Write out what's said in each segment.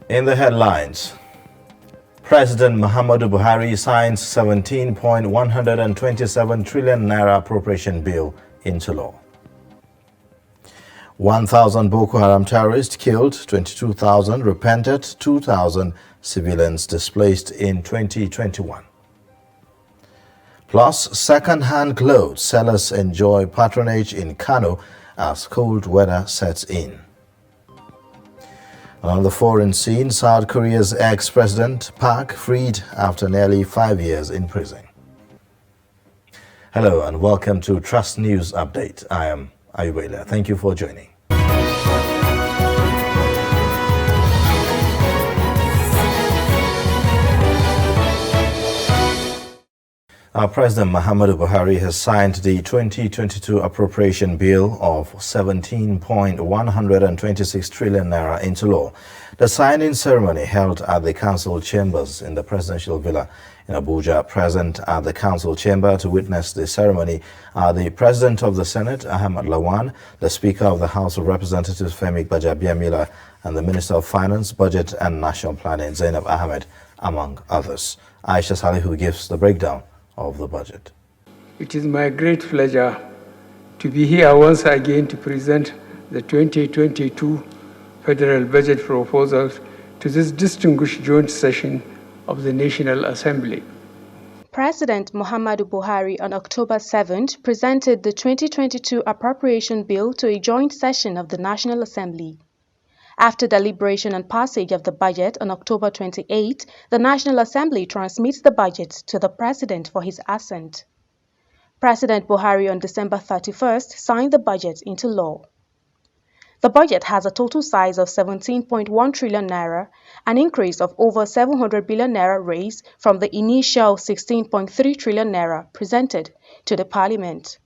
In the headlines, President Muhammadu Buhari signs 17.127 trillion naira appropriation bill into law. 1,000 Boko Haram terrorists killed, 22,000 repented, 2,000 civilians displaced in 2021. Plus, second-hand clothes sellers enjoy patronage in Kano as cold weather sets in. On the foreign scene, South Korea's ex-president Park freed after nearly 5 years in prison. Hello and welcome to Trust News Update. I am Ayubela. Thank you for joining. Our President Muhammadu Buhari has signed the 2022 appropriation bill of 17.126 trillion naira into law. The signing ceremony held at the council chambers in the presidential villa in Abuja. Present at the council chamber to witness the ceremony are the President of the Senate, Ahmad Lawan, the Speaker of the House of Representatives, Femi Gbajabiamila, and the Minister of Finance, Budget and National Planning, Zainab Ahmed, among others. Aisha Salihu gives the breakdown of the budget. It is my great pleasure to be here once again to present the 2022 Federal Budget proposals to this distinguished joint session of the National Assembly. President Muhammadu Buhari on October 7th presented the 2022 appropriation bill to a joint session of the National Assembly. After deliberation and passage of the budget on October 28, the National Assembly transmits the budget to the President for his assent. President Buhari on December 31st signed the budget into law. The budget has a total size of 17.1 trillion naira, an increase of over 700 billion naira raised from the initial 16.3 trillion naira presented to the Parliament.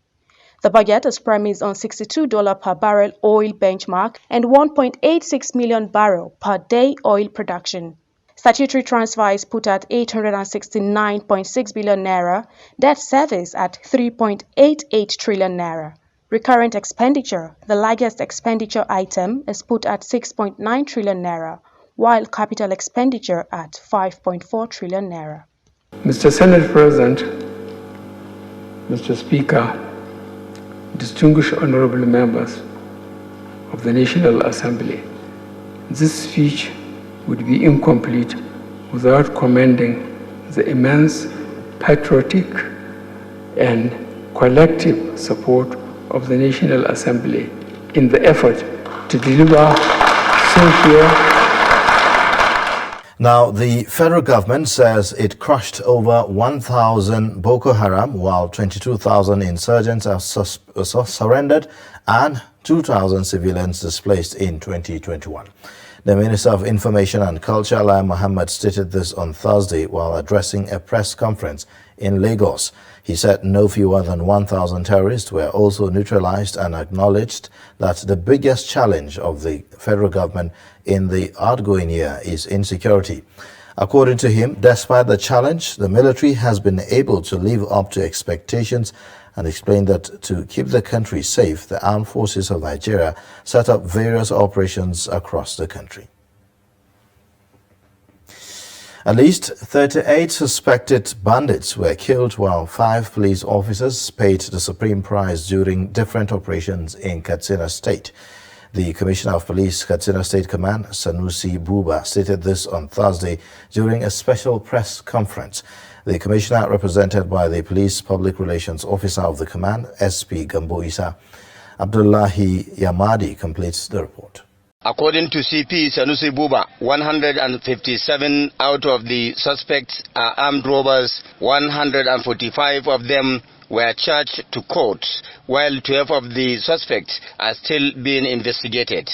The budget is premised on $62 per barrel oil benchmark and 1.86 million barrel per day oil production. Statutory transfer is put at 869.6 billion naira, debt service at 3.88 trillion naira. Recurrent expenditure, the largest expenditure item, is put at 6.9 trillion naira, while capital expenditure at 5.4 trillion naira. Mr. Senate President, Mr. Speaker, distinguished honorable members of the National Assembly, this speech would be incomplete without commending the immense patriotic and collective support of the National Assembly in the effort to deliver sincere. Now, the federal government says it crushed over 1,000 Boko Haram, while 22,000 insurgents have surrendered and 2,000 civilians displaced in 2021. The Minister of Information and Culture, Lai Mohammed, stated this on Thursday while addressing a press conference in Lagos. He said no fewer than 1,000 terrorists were also neutralized and acknowledged that the biggest challenge of the federal government in the outgoing year is insecurity. According to him, despite the challenge, the military has been able to live up to expectations and explained that to keep the country safe, the armed forces of Nigeria set up various operations across the country. At least 38 suspected bandits were killed while 5 police officers paid the supreme price during different operations in Katsina State. The Commissioner of Police, Katsina State Command, Sanusi Buba, stated this on Thursday during a special press conference. The Commissioner, represented by the Police Public Relations Officer of the Command, SP Gambo Isa Abdullahi Yamadi, completes the report. According to CP Sanusi Buba, 157 out of the suspects are armed robbers. 145 of them were charged to court, while 12 of the suspects are still being investigated.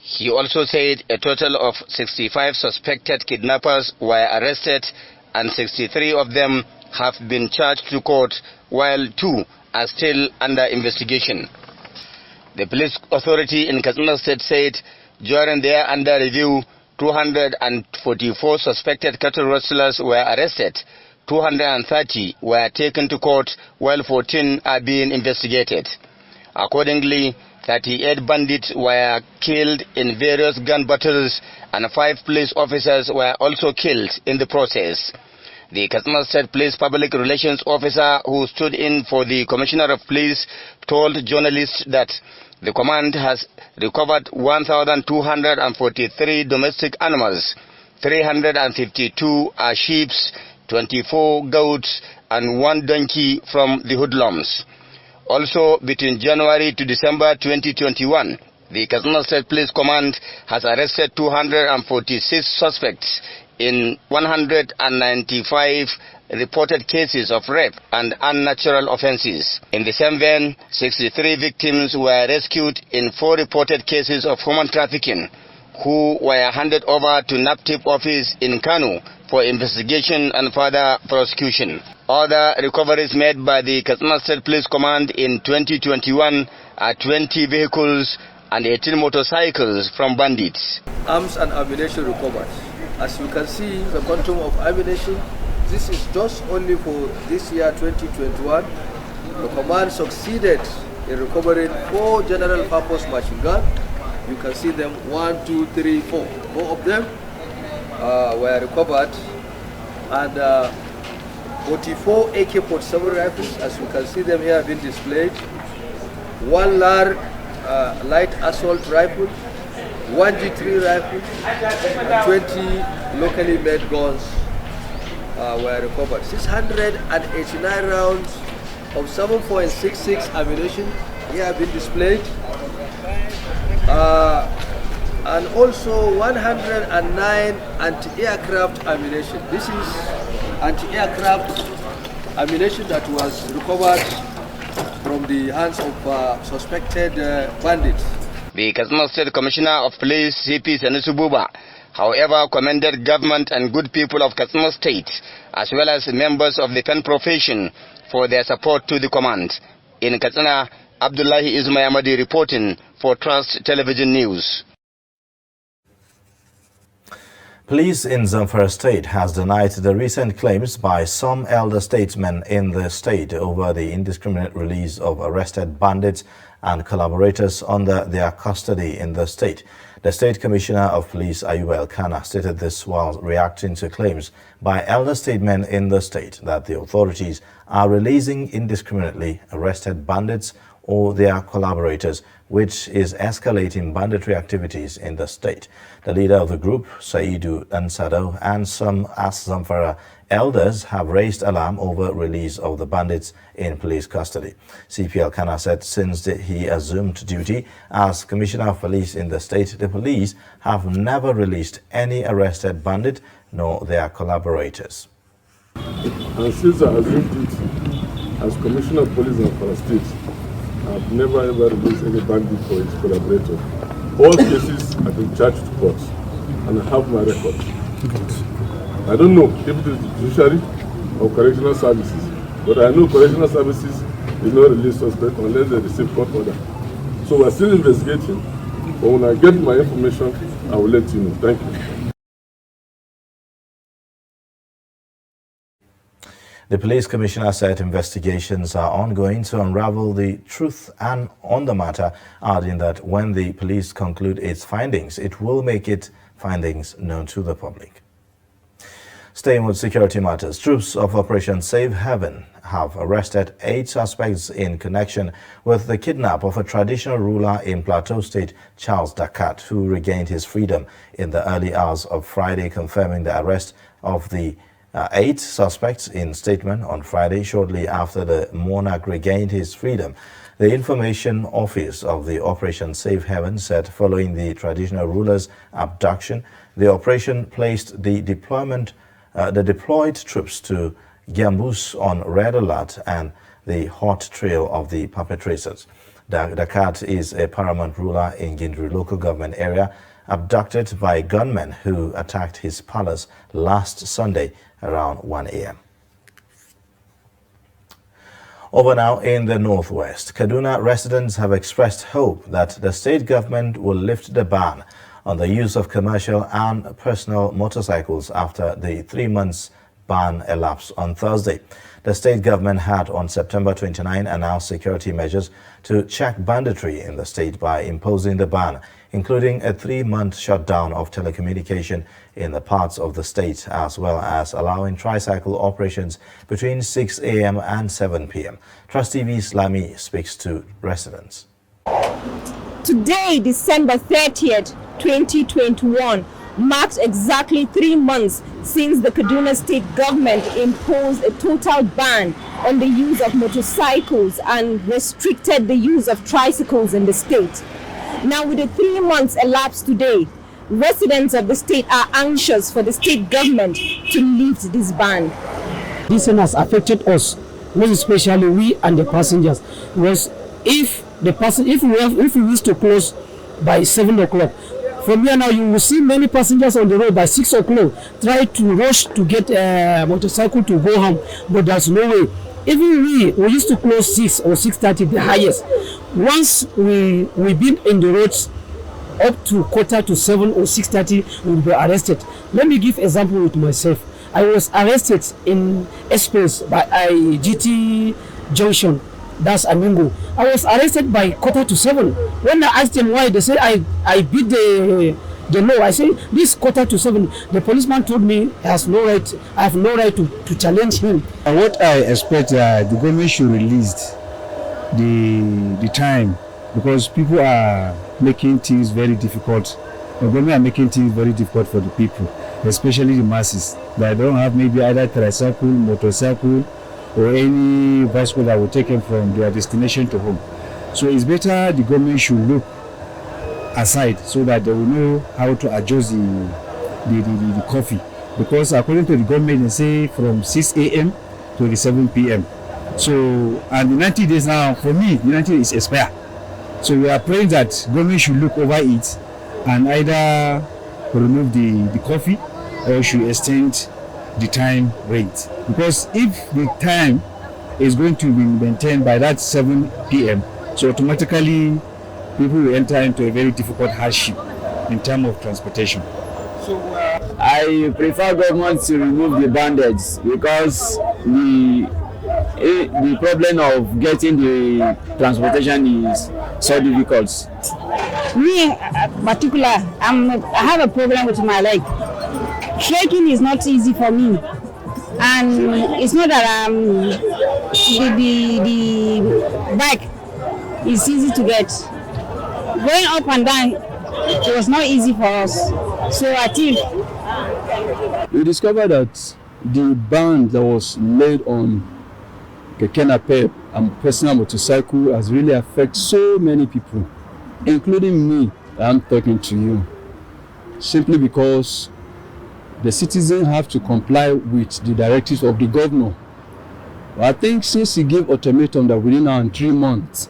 He also said a total of 65 suspected kidnappers were arrested and 63 of them have been charged to court, while 2 are still under investigation. The police authority in Katsina State said during their under review, 244 suspected cattle rustlers were arrested, 230 were taken to court, while 14 are being investigated. Accordingly, 38 bandits were killed in various gun battles and 5 police officers were also killed in the process. The Katsina State Police Public Relations Officer who stood in for the Commissioner of Police told journalists that the command has recovered 1,243 domestic animals, 352 are sheep, 24 goats and 1 donkey from the hoodlums. Also, between January to December 2021, the Katsina State Police Command has arrested 246 suspects in 195 reported cases of rape and unnatural offenses. In the same vein, 63 victims were rescued in 4 reported cases of human trafficking, who were handed over to NAPTIP office in Kano for investigation and further prosecution. Other recoveries made by the Katsina State Police Command in 2021 are 20 vehicles and 18 motorcycles from bandits. Arms and ammunition recovered. As you can see, the quantum of ammunition, this is just only for this year 2021. The command succeeded in recovering 4 general purpose machine guns. You can see them 1, 2, 3, 4. 4 of them were recovered, and 44 AK-47 rifles, as you can see them here, have been displayed. 1 large light assault rifle, 1 G3 rifle, and 20 locally made guns were recovered. 689 rounds of 7.66 ammunition here have been displayed. And also 109 anti-aircraft ammunition. This is anti-aircraft ammunition that was recovered from the hands of suspected bandits. The Katsina State Commissioner of Police, CP Sanusi Buba, however, commended government and good people of Katsina State, as well as members of the pen profession, for their support to the command. In Katsina, Abdullahi Ismayamadi reporting for Trust Television News. Police in Zamfara State has denied the recent claims by some elder statesmen in the state over the indiscriminate release of arrested bandits and collaborators under their custody in the state. The State Commissioner of Police, Ayuba Elkanah, stated this while reacting to claims by elder statesmen in the state that the authorities are releasing indiscriminately arrested bandits or their collaborators, which is escalating banditry activities in the state. The leader of the group, Saidu Ansado, and some Zamfara elders have raised alarm over release of the bandits in police custody. CP Elkanah said since he assumed duty as Commissioner of Police in the state, the police have never released any arrested bandit nor their collaborators. And since I assumed duty as Commissioner of Police in Zamfara State, I've never ever released any bandit for its collaborator. All cases have been charged to court, and I have my record. I don't know if it is the judiciary or correctional services, but I know correctional services will not release suspect unless they receive court order. So we're still investigating, but when I get my information, I will let you know. Thank you. The police commissioner said investigations are ongoing to unravel the truth and on the matter, adding that when the police conclude its findings, it will make its findings known to the public. Staying with security matters, troops of Operation Safe Haven have arrested 8 suspects in connection with the kidnap of a traditional ruler in Plateau State, Charles Dakat, who regained his freedom in the early hours of Friday, confirming the arrest of the 8 suspects in statement on Friday shortly after the monarch regained his freedom. The information office of the Operation Safe Haven said following the traditional ruler's abduction, the operation placed the deployed troops to Giambus on red alert and the hot trail of the perpetrators. Dakat is a paramount ruler in Gindri local government area, abducted by gunmen who attacked his palace last Sunday around 1 a.m. Over now in the northwest, Kaduna residents have expressed hope that the state government will lift the ban on the use of commercial and personal motorcycles after the 3 months ban elapsed on Thursday. The state government had on September 29 announced security measures to check banditry in the state by imposing the ban, including a 3-month shutdown of telecommunication in the parts of the state, as well as allowing tricycle operations between 6 a.m. and 7 p.m. Trust TV's Lami speaks to residents. Today, December 30th, 2021, marks exactly 3 months since the Kaduna State government imposed a total ban on the use of motorcycles and restricted the use of tricycles in the state. Now, with the 3 months elapsed today, residents of the state are anxious for the state government to lift this ban. This has affected us, most especially we and the passengers. Because if we wish to close by 7 o'clock, from here now you will see many passengers on the road by 6 o'clock try to rush to get a motorcycle to go home, but there's no way. Even we used to close 6 or 6:30, the highest. Once we've been in the roads up to 6:45 or 6:30, we will be arrested. Let me give example with myself. I was arrested in Express by GT Junction, that's Amingo. I was arrested by 6:45. When I asked them why, they said I beat the law. I said this 6:45. The policeman told me I have no right to challenge him. And what I expect, the government should release the time, because people are making things very difficult. The government are making things very difficult for the people, especially the masses that don't have maybe either tricycle, motorcycle, or any bicycle that will take them from their destination to home. So it's better the government should look aside so that they will know how to adjust the coffee. Because according to the government, they say from 6 a.m. to 7 p.m. So, and the 90 days now, for me, the 90 days is expired. So we are praying that government should look over it and either remove the coffee or should extend the time rate. Because if the time is going to be maintained by that 7 p.m., so automatically people will enter into a very difficult hardship in terms of transportation. So I prefer government to remove the bandage, because the problem of getting the transportation is so difficult. Me in particular, I have a problem with my leg. Trekking is not easy for me, and it's not that the bike is easy to get. Going up and down, it was not easy for us. So I think we discovered that the ban that was laid on keke napep and personal motorcycle has really affected so many people, including me. I'm talking to you, simply because the citizens have to comply with the directives of the governor. I think since he gave ultimatum that within now 3 months,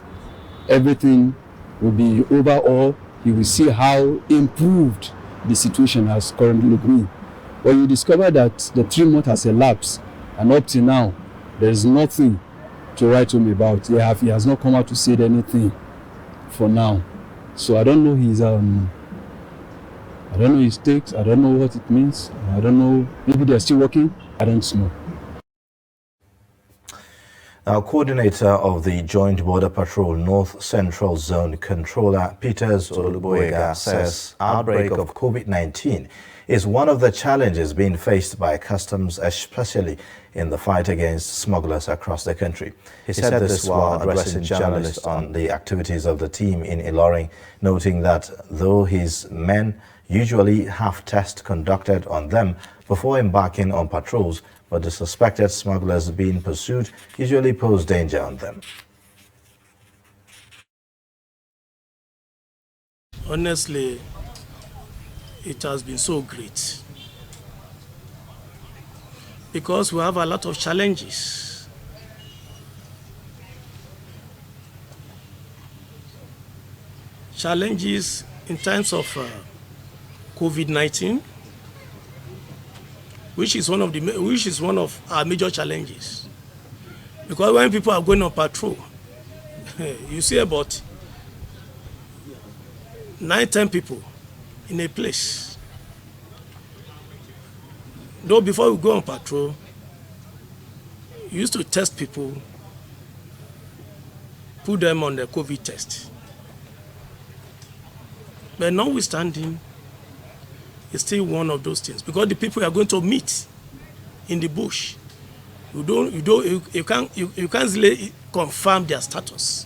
everything will be over, or you will see how improved the situation has currently been. But you discover that the 3 months has elapsed, and up to now, there is nothing to write home about. He has not come out to say anything for now. So I don't know his takes. I don't know what it means. I don't know. Maybe they're still working. I don't know. Now, coordinator of the Joint Border Patrol North Central Zone Controller Peters Oluboyega says outbreak of COVID-19 is one of the challenges being faced by customs, especially in the fight against smugglers across the country. He said this while addressing journalists on the activities of the team in Ilorin, noting that though his men usually have tests conducted on them before embarking on patrols, but the suspected smugglers being pursued usually pose danger on them. Honestly, it has been so great, because we have a lot of challenges. Challenges in terms of COVID-19, which is one of our major challenges. Because when people are going on patrol, you see about 9-10 people in a place. Though before we go on patrol, you used to test people, put them on the COVID test. But notwithstanding, it's still one of those things because the people you are going to meet in the bush, you can't easily confirm their status.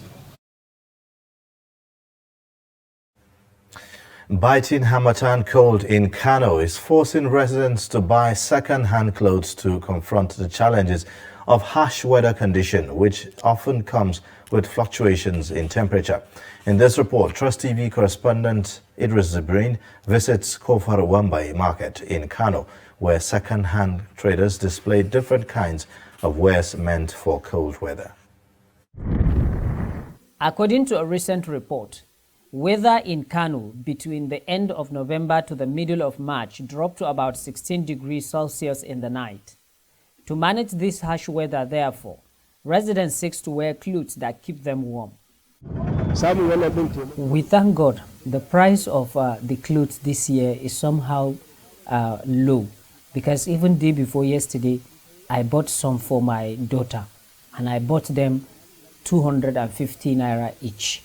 Biting harmattan cold in Kano is forcing residents to buy second-hand clothes to confront the challenges of harsh weather condition, which often comes with fluctuations in temperature. In this report, Trust TV correspondent Idris Zibrin visits Kofar Wambai market in Kano, where second-hand traders display different kinds of wares meant for cold weather. According to a recent report, weather in Kano between the end of November to the middle of March dropped to about 16 degrees Celsius in the night. To manage this harsh weather, therefore, residents seek to wear clothes that keep them warm. We thank God the price of the clothes this year is somehow low, because even day before yesterday, I bought some for my daughter, and I bought them 250 naira each.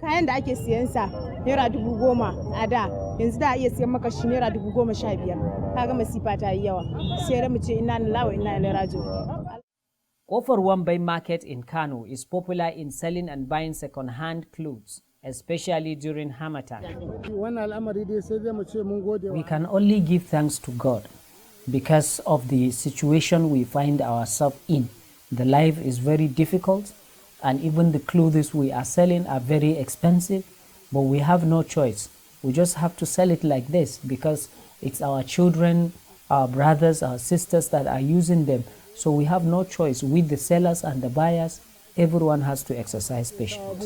Kayan da ake siyan sa naira 10,000 a da, yanzu da iya siyan maka shi naira 15,000. Kaga masifa ta yi yawa. Sai mu ce inna lillahi wa inna ilaihi raji'un. Kofar Wambai market in Kano is popular in selling and buying second-hand clothes, especially during Harmattan. We can only give thanks to God because of the situation we find ourselves in. The life is very difficult, and even the clothes we are selling are very expensive, but we have no choice. We just have to sell it like this because it's our children, our brothers, our sisters that are using them. So we have no choice. With the sellers and the buyers, everyone has to exercise patience.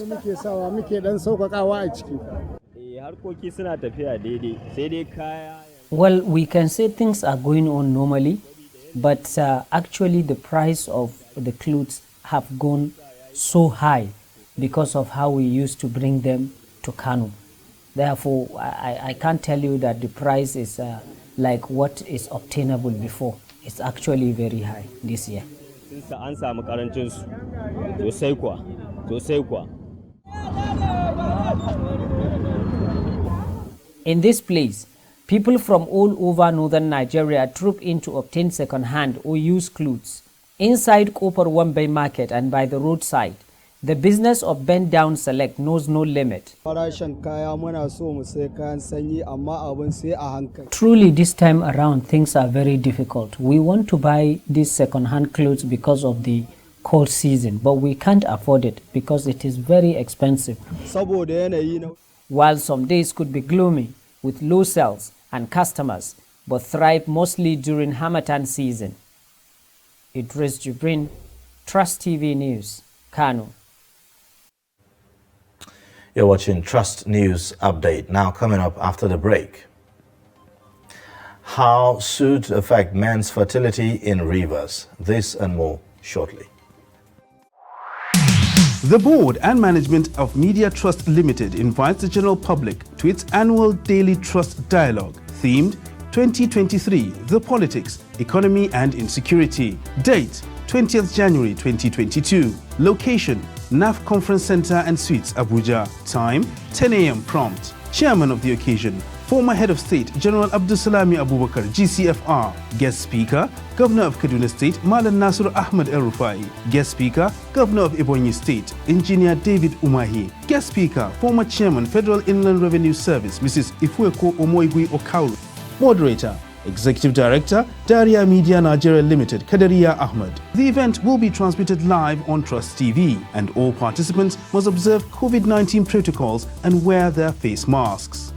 Well, we can say things are going on normally, but actually the price of the clothes have gone so high because of how we used to bring them to Kano. Therefore, I can't tell you that the price is like what is obtainable before. It's actually very high this year. In this place, people from all over northern Nigeria troop in to obtain second-hand or used clothes. Inside Kofar Wambai market and by the roadside, the business of bend down select knows no limit. Truly, this time around, things are very difficult. We want to buy these second-hand clothes because of the cold season, but we can't afford it because it is very expensive. While some days could be gloomy with low sales and customers, but thrive mostly during Harmattan season. Idris Jibrin, Trust TV News, Kano. You're watching Trust News Update. Now coming up after the break. How suit affect men's fertility in Rivers? This and more shortly. The board and management of Media Trust Limited invites the general public to its annual Daily Trust Dialogue, themed 2023, The Politics, Economy and Insecurity. Date, 20th January 2022. Location, NAF Conference Center and Suites, Abuja. Time, 10 a.m. prompt. Chairman of the occasion, former Head of State, General Abdulsalami Abubakar, GCFR. Guest Speaker, Governor of Kaduna State, Malam Nasir Ahmed El-Rufai. Guest Speaker, Governor of Ebonyi State, Engineer David Umahi. Guest Speaker, former Chairman, Federal Inland Revenue Service, Mrs. Ifueko Omoigui Okauru. Moderator, Executive Director, Daria Media Nigeria Limited, Kadaria Ahmed. The event will be transmitted live on Trust TV, and all participants must observe COVID-19 protocols and wear their face masks.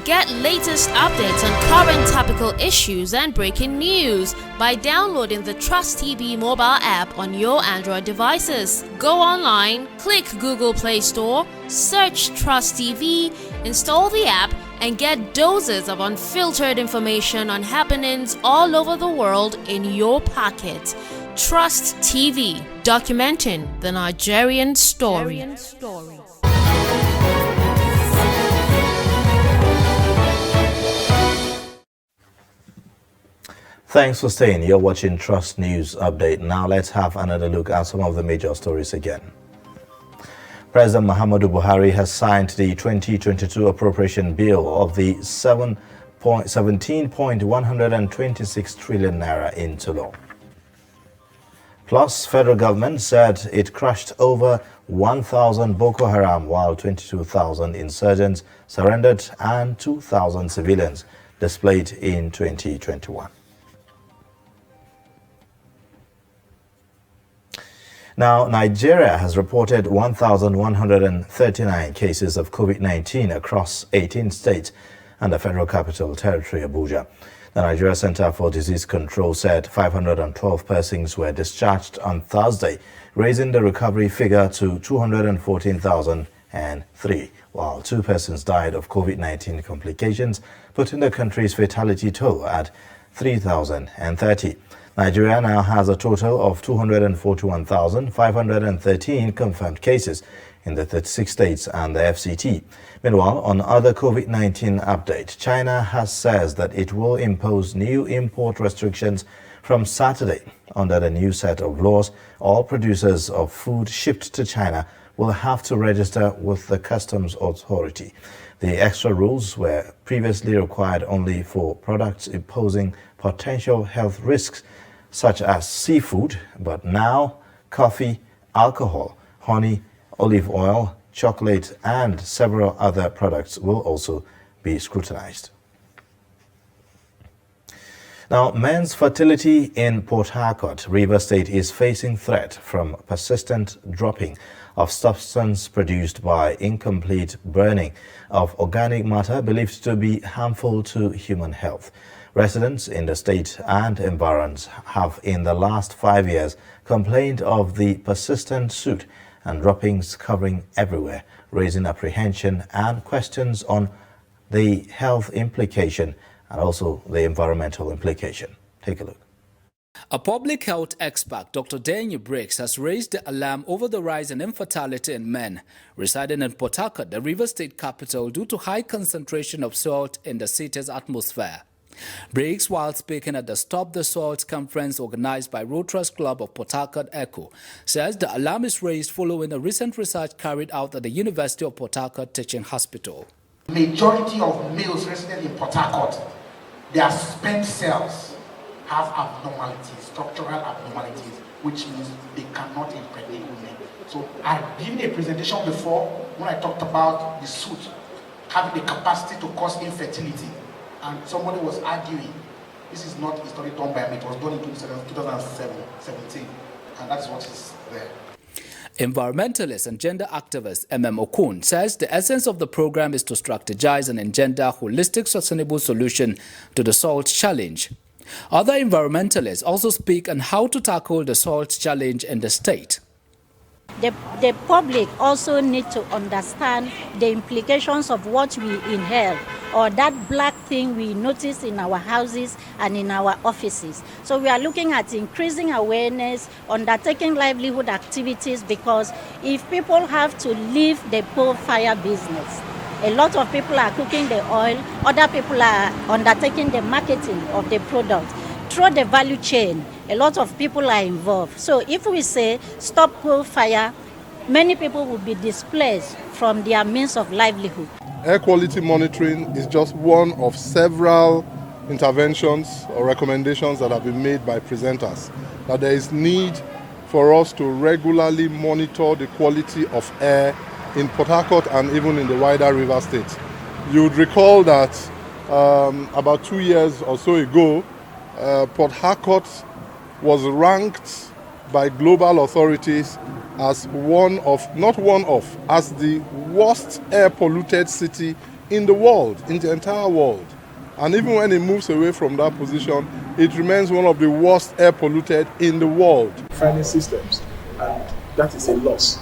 Get latest updates on current topical issues and breaking news by downloading the Trust TV mobile app on your Android devices. Go online, click Google Play Store, search Trust TV, install the app, and get doses of unfiltered information on happenings all over the world in your pocket. Trust TV, documenting the Nigerian story. Thanks for staying. You're watching Trust News Update. Now let's have another look at some of the major stories again. President Muhammadu Buhari has signed the 2022 appropriation bill of the 17.126 trillion naira into law. Plus, federal government said it crushed over 1,000 Boko Haram while 22,000 insurgents surrendered and 2,000 civilians displaced in 2021. Now, Nigeria has reported 1,139 cases of COVID-19 across 18 states and the Federal Capital Territory, Abuja. The Nigeria Center for Disease Control said 512 persons were discharged on Thursday, raising the recovery figure to 214,003, while 2 persons died of COVID-19 complications, putting the country's fatality toll at 3,030. Nigeria now has a total of 241,513 confirmed cases in the 36 states and the FCT. Meanwhile, on other COVID-19 update, China says that it will impose new import restrictions from Saturday. Under the new set of laws, all producers of food shipped to China will have to register with the customs authority. The extra rules were previously required only for products posing potential health risks, such as seafood, but now coffee, alcohol, honey, olive oil, chocolate, and several other products will also be scrutinized. Now, men's fertility in Port Harcourt, Rivers State, is facing threat from persistent dropping of substance produced by incomplete burning of organic matter believed to be harmful to human health. Residents in the state and environs have in the last 5 years complained of the persistent soot and droppings covering everywhere, raising apprehension and questions on the health implication and also the environmental implication. Take a look. A public health expert, Dr. Daniel Briggs, has raised the alarm over the rise in infertility in men residing in Port Harcourt, the Rivers State capital, due to high concentration of salt in the city's atmosphere. Briggs, while speaking at the Stop the Salt conference organized by Road Trust Club of Port Harcourt ECHO, says the alarm is raised following a recent research carried out at the University of Port Harcourt Teaching Hospital. Majority of males resident in Port Harcourt, their sperm cells have abnormalities, structural abnormalities, which means they cannot impregnate women. So I've given a presentation before when I talked about the soot having the capacity to cause infertility. And somebody was arguing, this is not a study done by me, it was done in 2017, and that's what is there. Environmentalist and gender activist M.M. Okun says the essence of the program is to strategize and engender holistic sustainable solution to the salt challenge. Other environmentalists also speak on how to tackle the salt challenge in the state. The public also need to understand the implications of what we inhale, or that black thing we notice in our houses and in our offices. So we are looking at increasing awareness, undertaking livelihood activities, because if people have to leave the coal fire business, a lot of people are cooking the oil, other people are undertaking the marketing of the product. Through the value chain, a lot of people are involved. So if we say stop coal fire, many people will be displaced from their means of livelihood. Air quality monitoring is just one of several interventions or recommendations that have been made by presenters, that there is need for us to regularly monitor the quality of air in Port Harcourt and even in the wider River State. You would recall that about 2 years or so ago, Port Harcourt was ranked by global authorities as as the worst air polluted city in the world, in the entire world. And even when it moves away from that position, it remains one of the worst air polluted in the world. Refining systems, and that is a loss.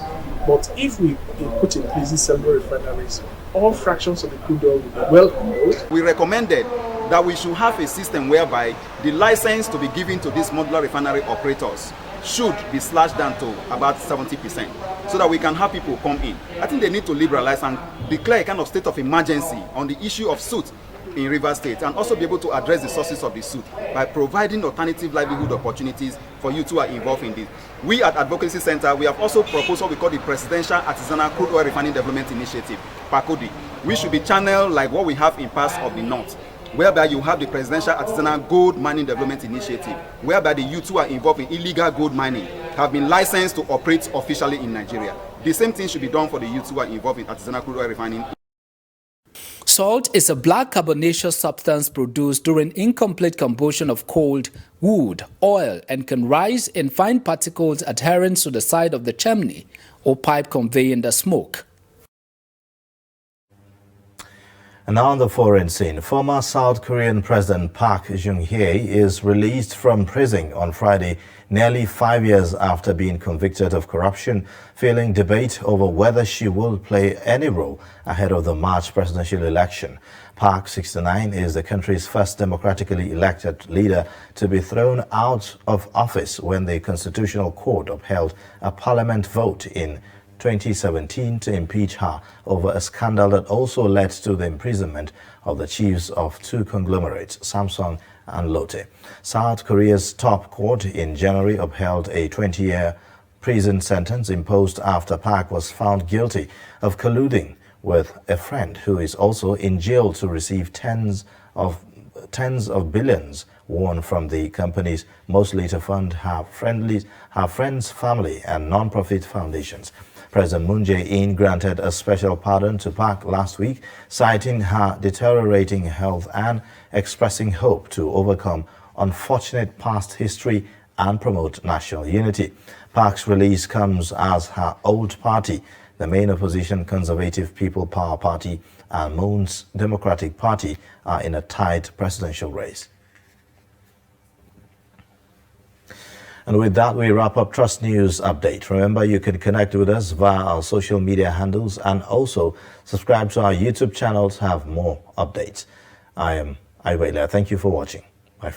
But if we put in place these several refineries, all fractions of the crude oil will be well handled. We recommended that we should have a system whereby the license to be given to these modular refinery operators should be slashed down to about 70%, so that we can have people come in. I think they need to liberalize and declare a kind of state of emergency on the issue of soot. in Rivers State, and also be able to address the sources of the suit by providing alternative livelihood opportunities for youth who are involved in this. We at Advocacy Center, we have also proposed what we call the Presidential Artisanal Crude Oil Refining Development Initiative, PACODI. We should be channeled like what we have in parts of the North, whereby you have the Presidential Artisanal Gold Mining Development Initiative, whereby the youth who are involved in illegal gold mining have been licensed to operate officially in Nigeria. The same thing should be done for the youth who are involved in artisanal crude oil refining. Salt is a black carbonaceous substance produced during incomplete combustion of coal, wood, oil, and can rise in fine particles adherent to the side of the chimney or pipe conveying the smoke. And now on the foreign scene, former South Korean President Park Geun-hye is released from prison on Friday, nearly 5 years after being convicted of corruption, fueling debate over whether she will play any role ahead of the March presidential election. Park, 69, is the country's first democratically elected leader to be thrown out of office when the Constitutional Court upheld a parliament vote in 2017 to impeach her over a scandal that also led to the imprisonment of the chiefs of two conglomerates, Samsung and Lotte. South Korea's top court in January upheld a 20-year prison sentence imposed after Park was found guilty of colluding with a friend who is also in jail to receive tens of billions won from the companies, mostly to fund her friend's family and non-profit foundations. President Moon Jae-in granted a special pardon to Park last week, citing her deteriorating health and expressing hope to overcome unfortunate past history and promote national unity. Park's release comes as her old party, the main opposition Conservative People Power Party and Moon's Democratic Party, are in a tight presidential race. And with that, we wrap up Trust News Update. Remember, you can connect with us via our social media handles and also subscribe to our YouTube channel to have more updates. I am Iwela. Thank you for watching. Bye.